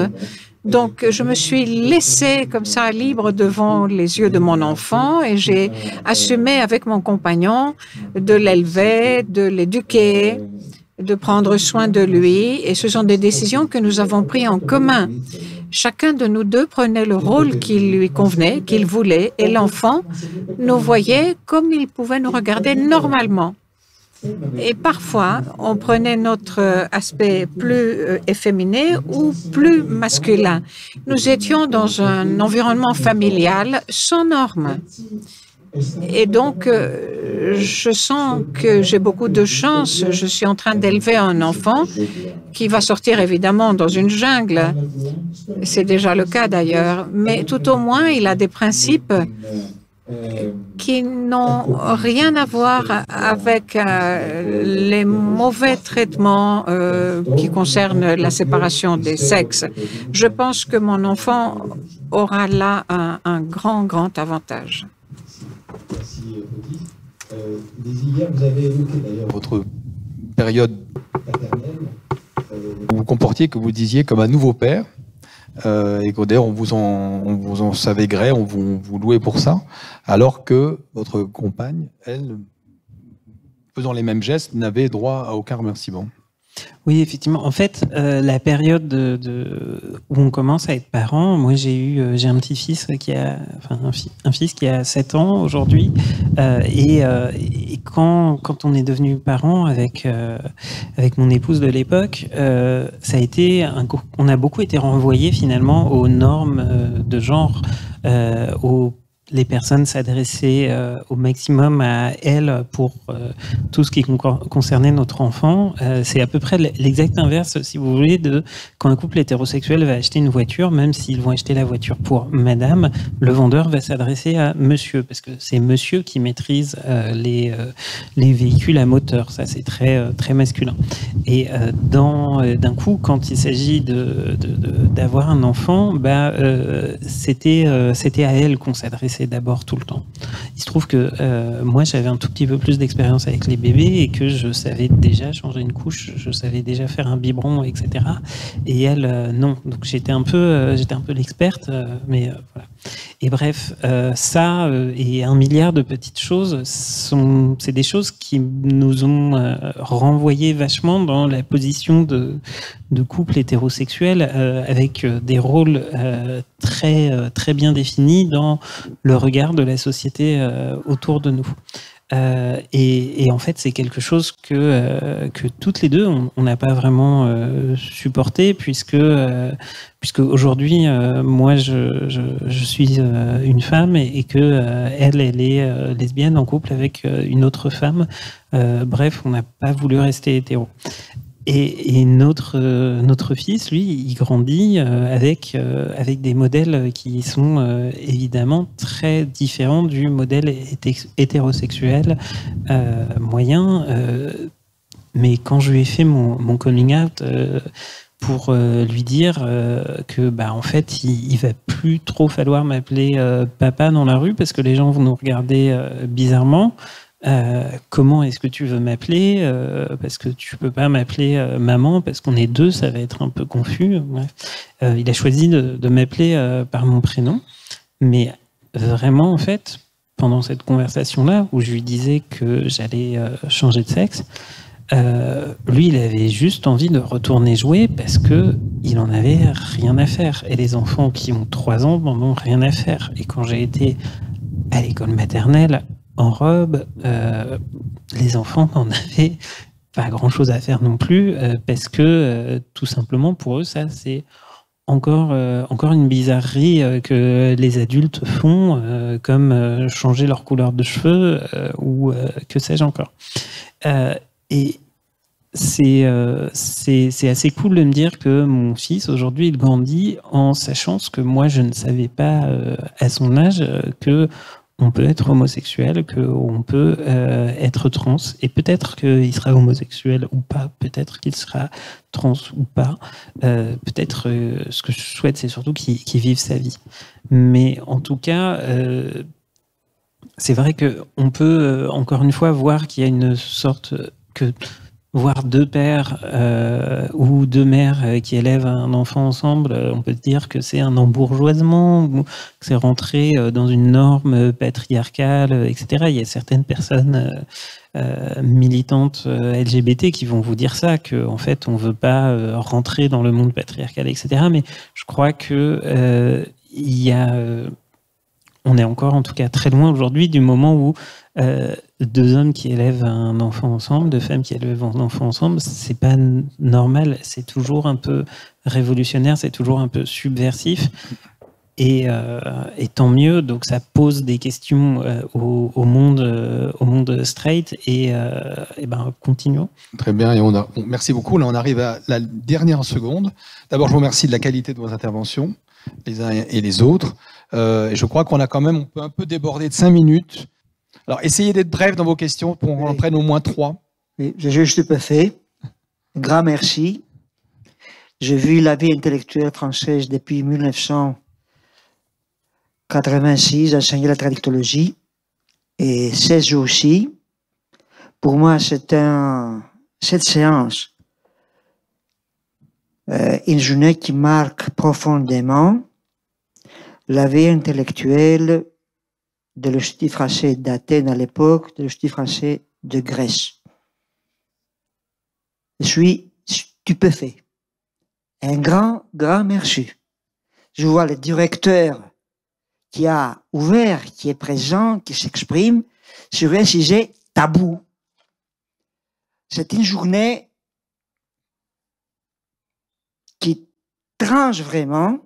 Donc, je me suis laissée comme ça libre devant les yeux de mon enfant et j'ai assumé avec mon compagnon de l'élever, de l'éduquer, de prendre soin de lui. Et ce sont des décisions que nous avons prises en commun. Chacun de nous deux prenait le rôle qui lui convenait, qu'il voulait, et l'enfant nous voyait comme il pouvait nous regarder normalement. Et parfois, on prenait notre aspect plus efféminé ou plus masculin. Nous étions dans un environnement familial sans normes. Et donc, je sens que j'ai beaucoup de chance. Je suis en train d'élever un enfant qui va sortir évidemment dans une jungle. C'est déjà le cas d'ailleurs. Mais tout au moins, il a des principes qui n'ont rien à voir avec les mauvais traitements qui concernent la séparation des sexes. Je pense que mon enfant aura là un grand avantage. Merci, Fotis. Daisy, hier, vous avez évoqué d'ailleurs votre période paternelle. Vous vous comportiez, que vous disiez, comme un nouveau père. Et que d'ailleurs on vous en savait gré, on vous louait pour ça, alors que votre compagne, elle, faisant les mêmes gestes, n'avait droit à aucun remerciement. Oui, effectivement. En fait, la période où on commence à être parent, moi j'ai un petit-fils un fils qui a 7 ans aujourd'hui, et quand on est devenu parent avec mon épouse de l'époque, ça a été on a beaucoup été renvoyés finalement aux normes de genre, les personnes s'adressaient au maximum à elles pour tout ce qui concernait notre enfant. C'est à peu près l'exact inverse, si vous voulez, de quand un couple hétérosexuel va acheter une voiture, même s'ils vont acheter la voiture pour madame, le vendeur va s'adresser à monsieur, parce que c'est monsieur qui maîtrise les véhicules à moteur. Ça, c'est très, très masculin. Et d'un coup, quand il s'agit d'avoir un enfant, c'était à elle qu'on s'adressait d'abord tout le temps. Il se trouve que moi, j'avais un tout petit peu plus d'expérience avec les bébés et que je savais déjà changer une couche, je savais déjà faire un biberon, etc. Et elle, non. Donc j'étais un peu l'experte, mais voilà. Et bref, ça et un milliard de petites choses, c'est des choses qui nous ont renvoyé vachement dans la position de couple hétérosexuel, avec des rôles très, très bien définis dans le regard de la société autour de nous. Et en fait, c'est quelque chose que toutes les deux, on n'a pas vraiment supporté, puisque aujourd'hui, moi, je suis une femme et que elle est lesbienne en couple avec une autre femme. Bref, on n'a pas voulu rester hétéro. Et notre fils, lui, il grandit avec des modèles qui sont évidemment très différents du modèle hétérosexuel moyen. Mais quand je lui ai fait mon coming out pour lui dire que, en fait, il va plus trop falloir m'appeler papa dans la rue parce que les gens vont nous regarder bizarrement. Comment est-ce que tu veux m'appeler parce que tu peux pas m'appeler maman parce qu'on est deux, ça va être un peu confus. Bref. Il a choisi de m'appeler par mon prénom, mais vraiment en fait pendant cette conversation-là où je lui disais que j'allais changer de sexe, lui il avait juste envie de retourner jouer parce que il en avait rien à faire, et les enfants qui ont 3 ans n'en ont rien à faire. Et quand j'ai été à l'école maternelle en robe, les enfants n'en avaient pas grand-chose à faire non plus, parce que tout simplement pour eux, ça c'est encore une bizarrerie que les adultes font, comme changer leur couleur de cheveux ou que sais-je encore. Et c'est assez cool de me dire que mon fils aujourd'hui il grandit en sachant ce que moi je ne savais pas à son âge, que on peut être homosexuel, qu'on peut être trans, et peut-être qu'il sera homosexuel ou pas, peut-être qu'il sera trans ou pas, peut-être ce que je souhaite, c'est surtout qu'il vive sa vie. Mais en tout cas, c'est vrai qu'on peut, encore une fois, voir qu'il y a une sorte voir 2 pères ou 2 mères qui élèvent un enfant ensemble, on peut dire que c'est un embourgeoisement, ou que c'est rentré dans une norme patriarcale, etc. Il y a certaines personnes militantes LGBT qui vont vous dire ça, qu'en fait on veut pas rentrer dans le monde patriarcal, etc. Mais je crois que on est encore en tout cas très loin aujourd'hui du moment où 2 hommes qui élèvent un enfant ensemble, 2 femmes qui élèvent un enfant ensemble, c'est pas normal, c'est toujours un peu révolutionnaire, c'est toujours un peu subversif, et tant mieux. Donc ça pose des questions au monde straight, et continuons. Très bien, et merci beaucoup. Là, on arrive à la dernière seconde. D'abord, je vous remercie de la qualité de vos interventions, les uns et les autres. Et je crois qu'on peut un peu déborder de 5 minutes. Alors, essayez d'être bref dans vos questions pour qu'on en prenne au moins 3. Oui, je juge stupéfait. Grand merci. J'ai vu la vie intellectuelle française depuis 1986, enseigner la traductologie. Et 16 jours aussi. Pour moi, cette séance, une journée qui marque profondément la vie intellectuelle de l'Institut français d'Athènes à l'époque, de l'Institut français de Grèce. Je suis tu peux faire. Un grand, grand merci. Je vois le directeur qui a ouvert, qui est présent, qui s'exprime sur un sujet tabou. C'est une journée qui tranche vraiment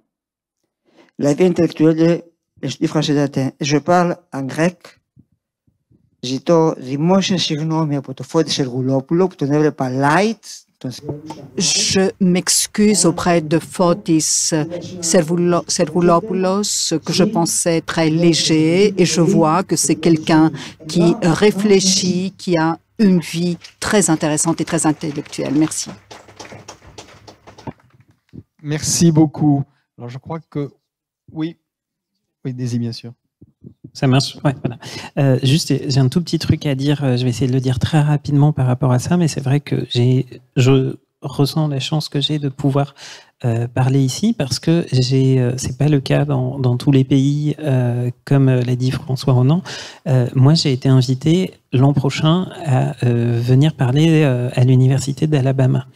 la vie intellectuelle de l'Institut français d'Athènes. Je parle en grec. Ζητώ δημόσια συγγνώμη από το Φώτη Σεργουλόπουλο που τον έβλεπα light. Je m'excuse auprès de Fotis Servulopoulos, que je pensais très léger, et je vois que c'est quelqu'un qui réfléchit, qui a une vie très intéressante et très intellectuelle. Merci. Merci beaucoup. Alors, je crois que... Oui, Daisy, bien sûr. Ça marche, ouais, voilà. Juste, j'ai un tout petit truc à dire. Je vais essayer de le dire très rapidement par rapport à ça, mais c'est vrai que je ressens la chance que j'ai de pouvoir parler ici parce que c'est pas le cas dans tous les pays, comme l'a dit François Ronan. Moi, j'ai été invité l'an prochain à venir parler à l'université d'Alabama.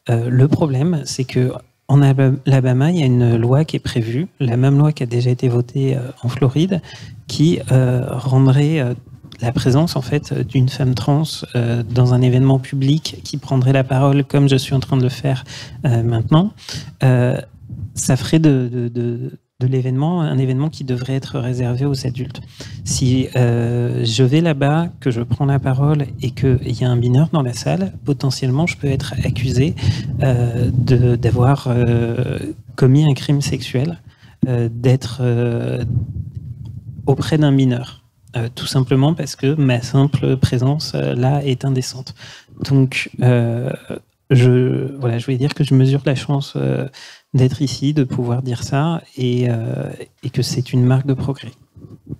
Le problème, c'est que en Alabama, il y a une loi qui est prévue, la même loi qui a déjà été votée en Floride, qui rendrait la présence en fait d'une femme trans dans un événement public qui prendrait la parole comme je suis en train de le faire maintenant, ça ferait de l'événement un événement qui devrait être réservé aux adultes. Si je vais là-bas, que je prends la parole et qu'il y a un mineur dans la salle, potentiellement je peux être accusé d'avoir commis un crime sexuel, d'être auprès d'un mineur. Tout simplement parce que ma simple présence là est indécente. Donc, je voulais dire que je mesure la chance d'être ici, de pouvoir dire ça, et que c'est une marque de progrès.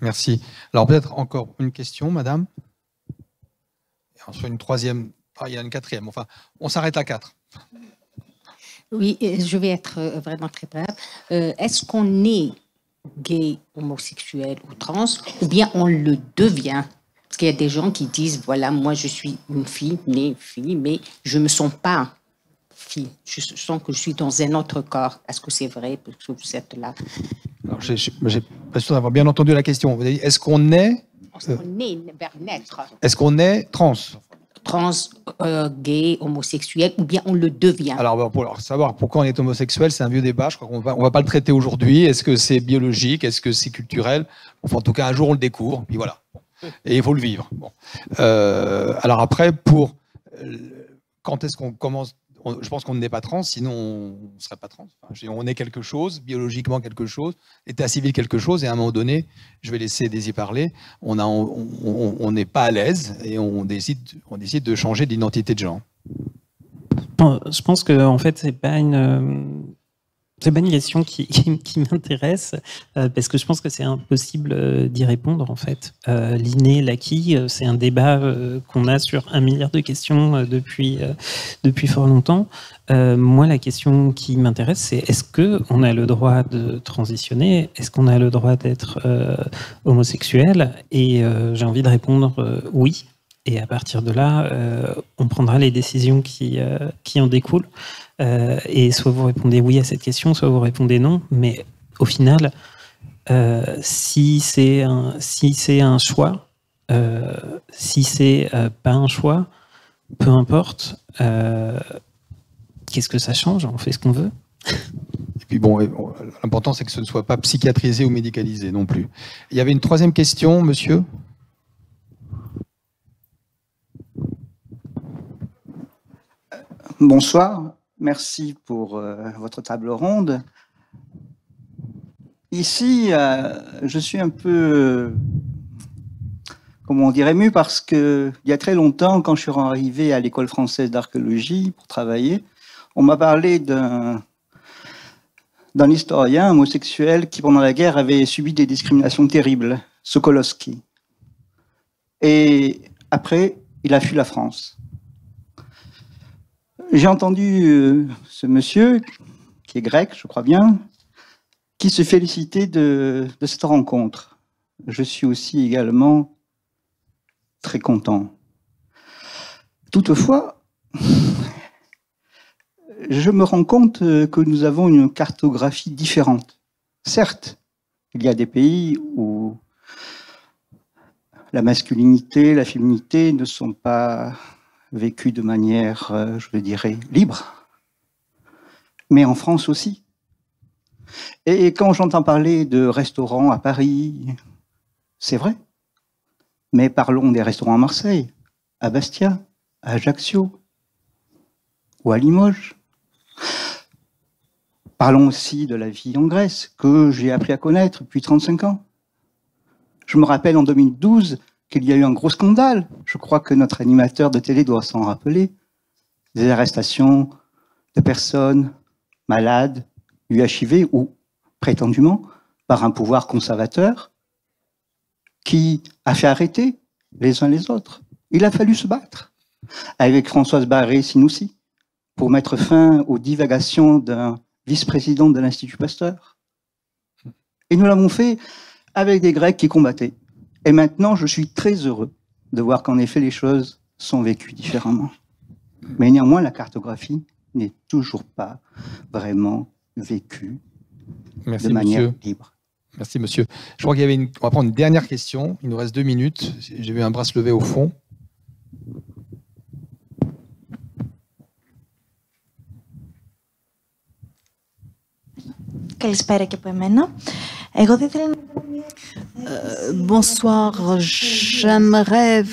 Merci. Alors peut-être encore une question, madame. Et ensuite une troisième. Ah, il y a une quatrième. Enfin, on s'arrête à 4. Oui, je vais être vraiment très brève. Est-ce qu'on est gay, homosexuel ou trans, ou bien on le devient? Parce qu'il y a des gens qui disent, voilà, moi je suis une fille, née fille, mais je ne me sens pas fille. Je sens que je suis dans un autre corps. Est-ce que c'est vrai parce que vous êtes là? Alors, je n'ai pas sûr d'avoir bien entendu la question. Vous avez dit, est-ce qu'on est... On est vers naître. Est-ce qu'on est trans? Trans, gay, homosexuel, ou bien on le devient? Alors, pour savoir pourquoi on est homosexuel, c'est un vieux débat. Je crois qu'on va pas le traiter aujourd'hui. Est-ce que c'est biologique? Est-ce que c'est culturel? Enfin, en tout cas, un jour, on le découvre. Puis voilà. Et il faut le vivre. Bon. Alors après, quand est-ce qu'on commence? Je pense qu'on n'est pas trans, sinon on ne serait pas trans. Enfin, on est quelque chose, biologiquement quelque chose, état civil quelque chose, et à un moment donné, je vais laisser Daisy parler, on n'est pas à l'aise et on décide de changer d'identité de genre. Je pense que en fait, c'est pas une question qui m'intéresse parce que je pense que c'est impossible d'y répondre en fait. L'inné, l'acquis, c'est un débat qu'on a sur 1 milliard de questions depuis fort longtemps. Moi, la question qui m'intéresse, c'est est-ce qu'on a le droit de transitionner? Est-ce qu'on a le droit d'être homosexuel? Et j'ai envie de répondre oui. Et à partir de là, on prendra les décisions qui en découlent. Et soit vous répondez oui à cette question, soit vous répondez non. Mais au final, si c'est un choix, si c'est pas un choix, peu importe. Qu'est-ce que ça change? On fait ce qu'on veut. Et puis bon, l'important c'est que ce ne soit pas psychiatrisé ou médicalisé non plus. Il y avait une troisième question, monsieur. Bonsoir, merci pour votre table ronde. Ici, je suis un peu, comment on dirait, ému parce qu'il y a très longtemps, quand je suis arrivé à l'école française d'archéologie pour travailler, on m'a parlé d'un historien homosexuel qui, pendant la guerre, avait subi des discriminations terribles, Sokolowski. Et après, il a fui la France. J'ai entendu ce monsieur, qui est grec, je crois bien, qui se félicitait de cette rencontre. Je suis aussi également très content. Toutefois, je me rends compte que nous avons une cartographie différente. Certes, il y a des pays où la masculinité, la féminité ne sont pas vécues de manière, je le dirais, libre. Mais en France aussi. Et quand j'entends parler de restaurants à Paris, c'est vrai. Mais parlons des restaurants à Marseille, à Bastia, à Ajaccio ou à Limoges. Parlons aussi de la vie en Grèce, que j'ai appris à connaître depuis 35 ans. Je me rappelle en 2012 qu'il y a eu un gros scandale. Je crois que notre animateur de télé doit s'en rappeler. Des arrestations de personnes malades du HIV ou prétendument par un pouvoir conservateur qui a fait arrêter les uns les autres. Il a fallu se battre avec Françoise Barré-Sinoussi pour mettre fin aux divagations d'un vice-président de l'Institut Pasteur. Et nous l'avons fait avec des Grecs qui combattaient. Et maintenant, je suis très heureux de voir qu'en effet, les choses sont vécues différemment. Mais néanmoins, la cartographie n'est toujours pas vraiment vécue de manière libre. Merci, monsieur. Je crois qu'il y avait on va prendre une dernière question. Il nous reste 2 minutes. J'ai vu un bras se lever au fond. Καλησπέρα και από εμένα. Εγώ δεν ήθελα να... Bonsoir, j'aimerais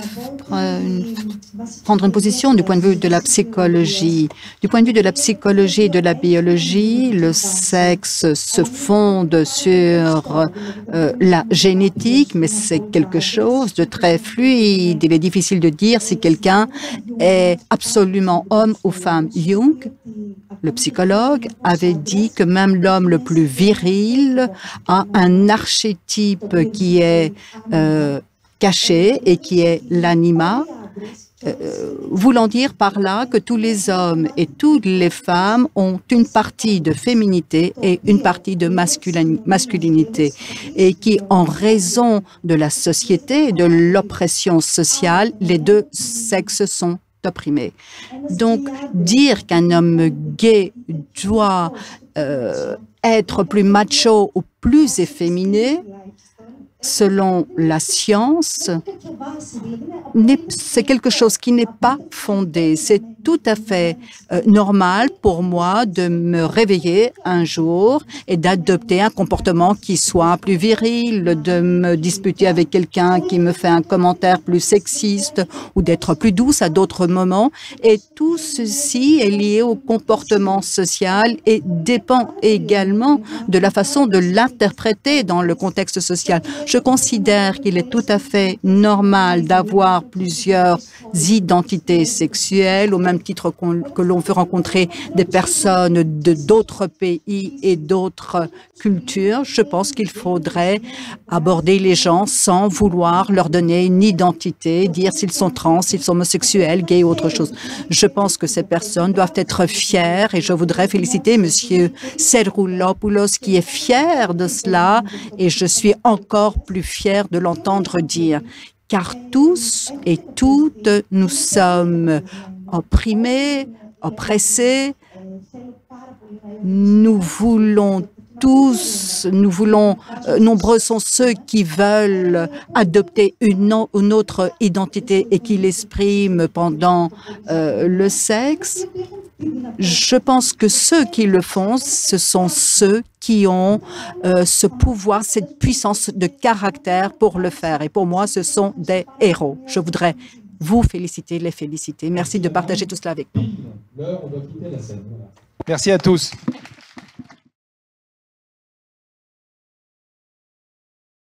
prendre une position du point de vue de la psychologie. Du point de vue de la psychologie et de la biologie, le sexe se fonde sur la génétique, mais c'est quelque chose de très fluide. Il est difficile de dire si quelqu'un est absolument homme ou femme. Jung, le psychologue, avait dit que même l'homme le plus viril a un archétype qui est caché et qui est l'anima, voulant dire par là que tous les hommes et toutes les femmes ont une partie de féminité et une partie de masculinité, et qui, en raison de la société et de l'oppression sociale, les deux sexes sont opprimés. Donc, dire qu'un homme gay doit être plus macho ou plus efféminé, selon la science, c'est quelque chose qui n'est pas fondé. C'est tout à fait normal pour moi de me réveiller un jour et d'adopter un comportement qui soit plus viril, de me disputer avec quelqu'un qui me fait un commentaire plus sexiste ou d'être plus douce à d'autres moments. Et tout ceci est lié au comportement social et dépend également de la façon de l'interpréter dans le contexte social. Je considère qu'il est tout à fait normal d'avoir plusieurs identités sexuelles, au même titre que l'on peut rencontrer des personnes de d'autres pays et d'autres cultures. Je pense qu'il faudrait aborder les gens sans vouloir leur donner une identité, dire s'ils sont trans, s'ils sont homosexuels, gays ou autre chose. Je pense que ces personnes doivent être fières et je voudrais féliciter Monsieur Serulopoulos qui est fier de cela et je suis encore plus fière de l'entendre dire. Car tous et toutes, nous sommes opprimés, oppressés. Nous voulons tous, nombreux sont ceux qui veulent adopter une autre identité et qui l'expriment pendant le sexe. Je pense que ceux qui le font, ce sont ceux qui ont ce pouvoir, cette puissance de caractère pour le faire. Et pour moi, ce sont des héros. Je voudrais vous féliciter, les féliciter. Merci de partager tout cela avec nous. Merci à tous.